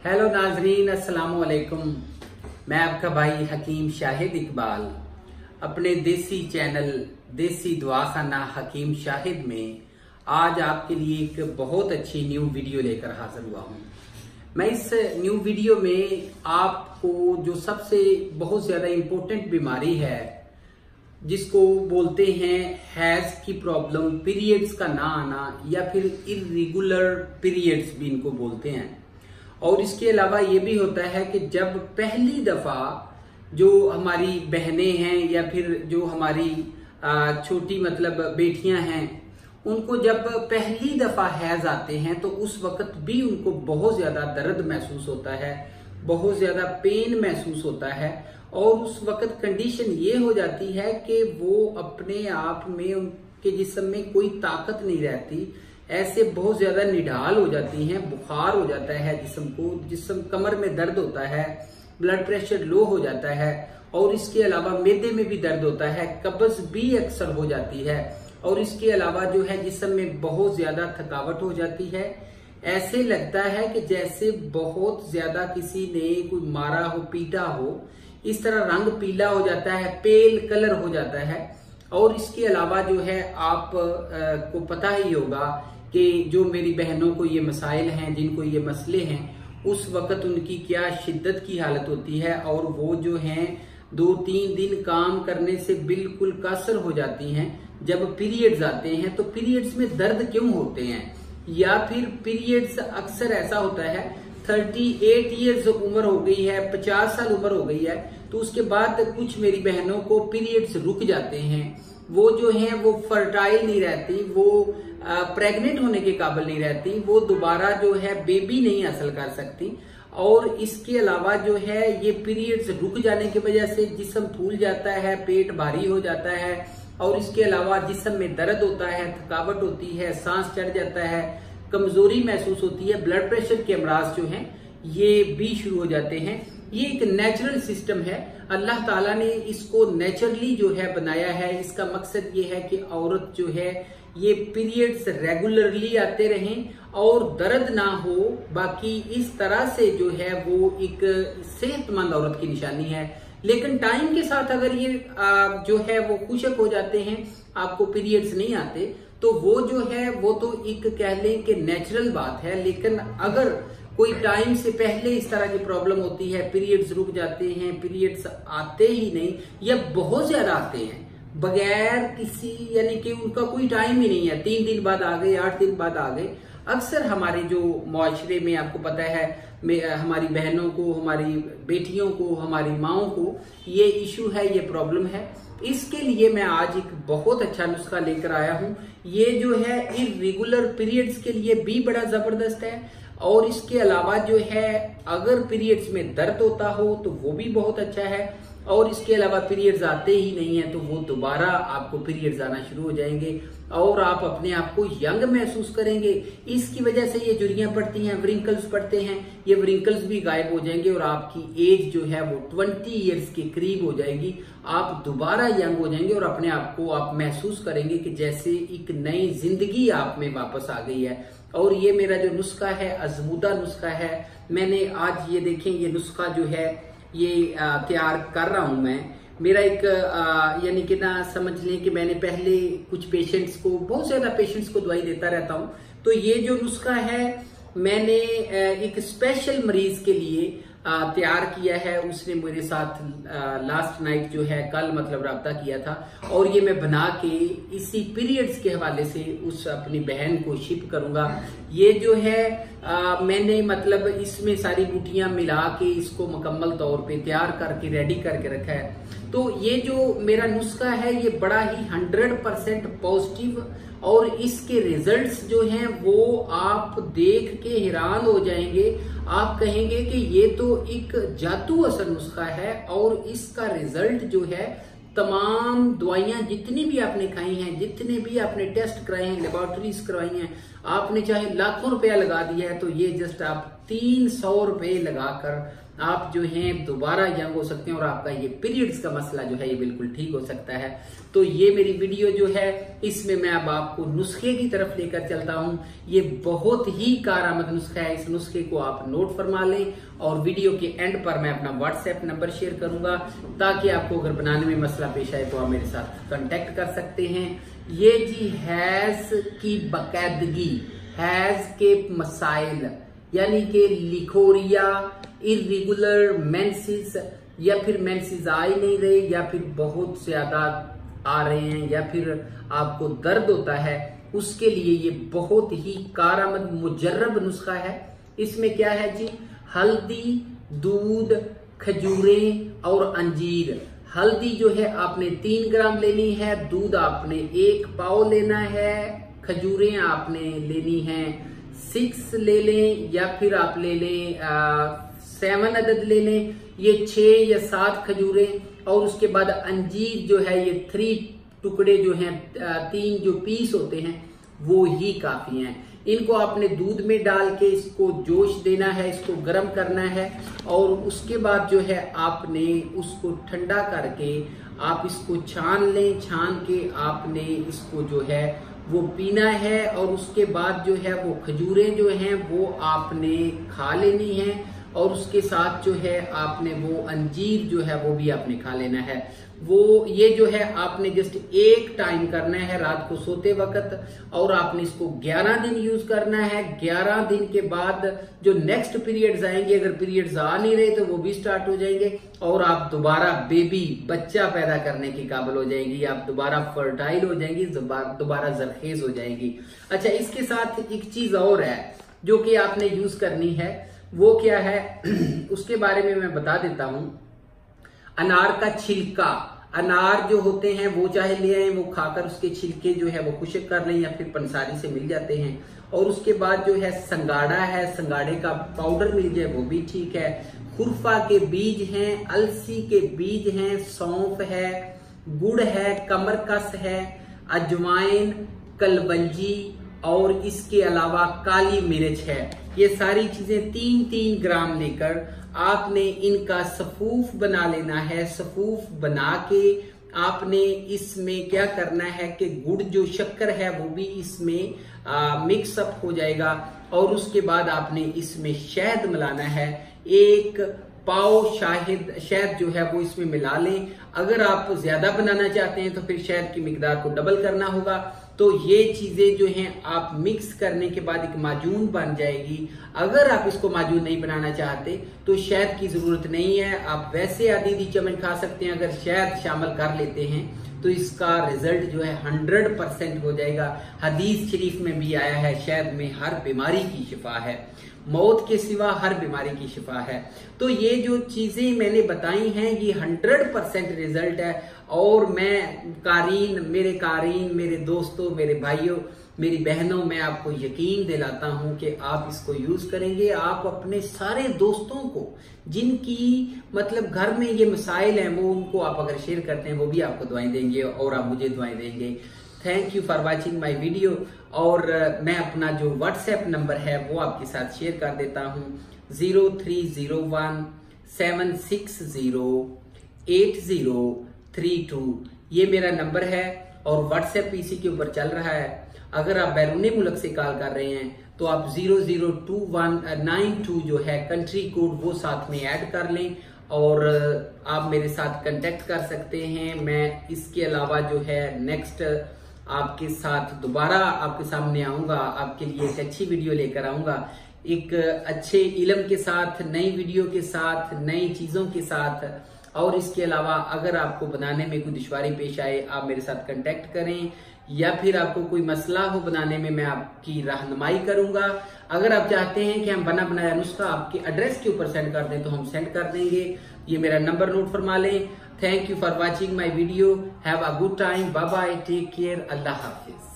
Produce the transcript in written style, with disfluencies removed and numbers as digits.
Hello नाजरीन, अस्सलाम वालेकुम। मैं आपका भाई हकीम शाहिद इकबाल अपने देसी चैनल देसी दुआखाना हकीम शाहिद में आज आपके लिए एक बहुत अच्छी न्यू वीडियो लेकर हाजिर हुआ हूँ। मैं इस न्यू वीडियो में आपको जो सबसे बहुत ज्यादा इम्पोर्टेंट बीमारी है जिसको बोलते हैं हैज की प्रॉब्लम, पीरियड्स का ना आना या फिर इर्रेगुलर पीरियड्स भी इनको बोलते हैं। और इसके अलावा ये भी होता है कि जब पहली दफा जो हमारी बहनें हैं या फिर जो हमारी छोटी मतलब बेटियां हैं उनको जब पहली दफा हैज आते हैं तो उस वक्त भी उनको बहुत ज्यादा दर्द महसूस होता है, बहुत ज्यादा पेन महसूस होता है और उस वक्त कंडीशन ये हो जाती है कि वो अपने आप में उनके जिस्म में कोई ताकत नहीं रहती, ऐसे बहुत ज्यादा निढाल हो जाती हैं, बुखार हो जाता है जिस्म को, जिस्म कमर में दर्द होता है, ब्लड प्रेशर लो हो जाता है और इसके अलावा मैदे में भी दर्द होता है, कब्ज भी अक्सर हो जाती है और इसके अलावा जो है जिस्म में बहुत ज्यादा थकावट हो जाती है। ऐसे लगता है कि जैसे बहुत ज्यादा किसी ने कोई मारा हो, पीटा हो, इस तरह रंग पीला हो जाता है, पेल कलर हो जाता है। और इसके अलावा जो है आप को पता ही होगा कि जो मेरी बहनों को ये मसाइल हैं, जिनको ये मसले हैं, उस वक्त उनकी क्या शिद्दत की हालत होती है और वो जो हैं 2-3 दिन काम करने से बिल्कुल कासर हो जाती हैं। जब पीरियड्स आते हैं तो पीरियड्स में दर्द क्यों होते हैं, या फिर पीरियड्स अक्सर ऐसा होता है 38 ईयर्स उम्र हो गई है, 50 साल उम्र हो गई है तो उसके बाद कुछ मेरी बहनों को पीरियड्स रुक जाते हैं, वो जो है वो फर्टाइल नहीं रहती, वो प्रेग्नेंट होने के काबिल नहीं रहती, वो दोबारा जो है बेबी नहीं हासिल कर सकती। और इसके अलावा जो है ये पीरियड्स रुक जाने की वजह से जिस्म फूल जाता है, पेट भारी हो जाता है और इसके अलावा जिस्म में दर्द होता है, थकावट होती है, सांस चढ़ जाता है, कमजोरी महसूस होती है, ब्लड प्रेशर के अमराज जो हैं ये भी शुरू हो जाते हैं। ये एक नेचुरल सिस्टम है, अल्लाह ताला ने इसको नेचुरली जो है बनाया है। इसका मकसद ये है कि औरत जो है ये पीरियड्स रेगुलरली आते रहें और दर्द ना हो। बाकी इस तरह से जो है वो एक सेहतमंद औरत की निशानी है। लेकिन टाइम के साथ अगर ये जो है वो खुशक हो जाते हैं, आपको पीरियड्स नहीं आते, तो वो जो है वो तो एक कह लें कि नेचुरल बात है। लेकिन अगर कोई टाइम से पहले इस तरह की प्रॉब्लम होती है, पीरियड्स रुक जाते हैं, पीरियड्स आते ही नहीं या बहुत ज्यादा आते हैं बगैर किसी, यानी कि उनका कोई टाइम ही नहीं है, 3 दिन बाद आ गए, 8 दिन बाद आ गए। अक्सर हमारे जो मुआशरे में आपको पता है हमारी बहनों को, हमारी बेटियों को, हमारी माओं को ये इशू है, ये प्रॉब्लम है। इसके लिए मैं आज एक बहुत अच्छा नुस्खा लेकर आया हूं। ये जो है इर्रेगुलर पीरियड्स के लिए भी बड़ा जबरदस्त है और इसके अलावा जो है अगर पीरियड्स में दर्द होता हो तो वो भी बहुत अच्छा है और इसके अलावा पीरियड्स आते ही नहीं है तो वो दोबारा आपको पीरियड्स आना शुरू हो जाएंगे और आप अपने आप को यंग महसूस करेंगे। इसकी वजह से ये झुर्रियां पड़ती हैं, व्रिंकल्स पड़ते हैं, ये व्रिंकल्स भी गायब हो जाएंगे और आपकी एज जो है वो 20 ईयर्स के करीब हो जाएगी। आप दोबारा यंग हो जाएंगे और अपने आप को आप महसूस करेंगे कि जैसे एक नई जिंदगी आप में वापस आ गई है। और ये मेरा जो नुस्खा है आजमूदा नुस्खा है। मैंने आज ये देखें ये नुस्खा जो है ये तैयार कर रहा हूं मैं। मेरा एक यानी कि ना समझ लें कि मैंने पहले कुछ पेशेंट्स को, बहुत ज्यादा पेशेंट्स को दवाई देता रहता हूं, तो ये जो नुस्खा है मैंने एक स्पेशल मरीज के लिए तैयार किया है। उसने मेरे साथ लास्ट नाइट जो है कल मतलब राब्ता किया था और ये मैं बना के इसी पीरियड्स के हवाले से उस अपनी बहन को शिप करूंगा। ये जो है मैंने मतलब इसमें सारी बूटियां मिला के इसको मुकम्मल तौर पे तैयार करके रेडी करके रखा है। तो ये जो मेरा नुस्खा है ये बड़ा ही 100% पॉजिटिव और इसके रिजल्ट्स जो हैं वो आप देख के हैरान हो जाएंगे। आप कहेंगे कि ये तो एक जादू असर नुस्खा है और इसका रिजल्ट जो है तमाम दवाइयां जितनी भी आपने खाई हैं, जितने भी आपने टेस्ट कराए हैं, लेबोरेटरीज करवाई हैं आपने चाहे लाखों रुपया लगा दिया है तो ये जस्ट आप 300 रुपए लगाकर आप जो हैं दोबारा यंग हो सकते हैं और आपका ये पीरियड्स का मसला जो है ये बिल्कुल ठीक हो सकता है। तो ये मेरी वीडियो जो है इसमें मैं अब आपको नुस्खे की तरफ लेकर चलता हूं। ये बहुत ही कारआमद नुस्खा है, इस नुस्खे को आप नोट फरमा लें और वीडियो के एंड पर मैं अपना व्हाट्सएप नंबर शेयर करूंगा ताकि आपको अगर बनाने में मसला पेश आए तो आप मेरे साथ कांटेक्ट कर सकते हैं। ये जी हैज की बाकायदगी, हैज के मसाइल यानी कि लिकोरिया, इर्रेगुलर मेंसेस या फिर मेंसेस आ ही नहीं रहे या फिर बहुत ज्यादा आ रहे हैं या फिर आपको दर्द होता है, उसके लिए ये बहुत ही कारआमद मुजर्रब नुस्खा है। इसमें क्या है जी, हल्दी, दूध, खजूरें और अंजीर। हल्दी जो है आपने 3 ग्राम लेनी है, दूध आपने 1 पाव लेना है, खजूरें आपने लेनी है 6 ले लें या फिर आप ले लें 7 अदद ले लें, ये 6 या 7 खजूरें। और उसके बाद अंजीर जो है ये 3 टुकड़े जो हैं, 3 जो पीस होते हैं वो ही काफी हैं। इनको आपने दूध में डाल के इसको जोश देना है, इसको गर्म करना है और उसके बाद जो है आपने उसको ठंडा करके आप इसको छान लें। छान के आपने इसको जो है वो पीना है और उसके बाद जो है वो खजूरें जो हैं वो आपने खा लेनी है और उसके साथ जो है आपने वो अंजीर जो है वो भी आपने खा लेना है। वो ये जो है आपने जस्ट 1 टाइम करना है रात को सोते वक्त और आपने इसको 11 दिन यूज करना है। 11 दिन के बाद जो नेक्स्ट पीरियड्स आएंगे, अगर पीरियड्स आ नहीं रहे तो वो भी स्टार्ट हो जाएंगे और आप दोबारा बेबी बच्चा पैदा करने के काबिल हो जाएंगी, आप दोबारा फर्टाइल हो जाएंगी, दोबारा जरखेज हो जाएंगी। अच्छा, इसके साथ एक चीज और है जो कि आपने यूज करनी है, वो क्या है उसके बारे में मैं बता देता हूं। अनार का छिलका, अनार जो होते हैं वो चाहे ले आए, वो खाकर उसके छिलके जो है वो खुश्क कर लें या फिर पंसारी से मिल जाते हैं। और उसके बाद जो है संगाड़ा है, संगाड़े का पाउडर मिल जाए वो भी ठीक है। खुरफा के बीज हैं, अलसी के बीज हैं, सौंफ है, गुड़ है, कमरकस है, अजवाइन, कलवंजी और इसके अलावा काली मिर्च है। ये सारी चीजें 3-3 ग्राम लेकर आपने इनका सफूफ बना लेना है। सफूफ बना के आपने इसमें क्या करना है कि गुड़ जो शक्कर है वो भी इसमें मिक्सअप हो जाएगा और उसके बाद आपने इसमें शहद मिलाना है। 1 पाव शहद जो है वो इसमें मिला लें। अगर आप ज्यादा बनाना चाहते हैं तो फिर शहद की मिकदार को डबल करना होगा। तो ये चीजें जो हैं आप मिक्स करने के बाद एक माजून बन जाएगी। अगर आप इसको माजून नहीं बनाना चाहते तो शहद की जरूरत नहीं है, आप वैसे आधी चमन खा सकते हैं। अगर शहद शामिल कर लेते हैं तो इसका रिजल्ट जो है 100% हो जाएगा। हदीस शरीफ में भी आया है, शहद में हर बीमारी की शिफा है, मौत के सिवा हर बीमारी की शिफा है। तो ये जो चीजें मैंने बताई हैं ये 100% रिजल्ट है और मैं कारीन, मेरे दोस्तों, मेरे भाइयों, मेरी बहनों, मैं आपको यकीन दिलाता हूं कि आप इसको यूज करेंगे, आप अपने सारे दोस्तों को जिनकी मतलब घर में ये मसाइल हैं वो उनको आप अगर शेयर करते हैं वो भी आपको दुआएं देंगे और आप मुझे दुआएं देंगे। Thank you for watching my video. और मैं अपना जो व्हाट्सएप नंबर है वो आपके साथ शेयर कर देता हूं, 0301-760-8032। ये मेरा नंबर है और व्हाट्सएप इसी के ऊपर चल रहा है। अगर आप बैरूनी मुल्क से कॉल कर रहे हैं तो आप 002192 जो है कंट्री कोड वो साथ में ऐड कर लें और आप मेरे साथ कांटेक्ट कर सकते हैं। मैं इसके अलावा जो है नेक्स्ट आपके साथ दोबारा आपके सामने आऊंगा, आपके लिए एक अच्छी वीडियो लेकर आऊंगा, एक अच्छे इल्म के साथ, नई वीडियो के साथ, नई चीजों के साथ। और इसके अलावा अगर आपको बनाने में कोई दुश्वारी पेश आए आप मेरे साथ कांटेक्ट करें या फिर आपको कोई मसला हो बनाने में मैं आपकी रहनुमाई करूंगा। अगर आप चाहते हैं कि हम बना बनाया नुस्खा आपके एड्रेस के ऊपर सेंड कर दें तो हम सेंड कर देंगे। ये मेरा नंबर नोट फरमा लें। Thank you for watching my video. Have a good time. Bye bye, take care, अल्लाह हाफिज।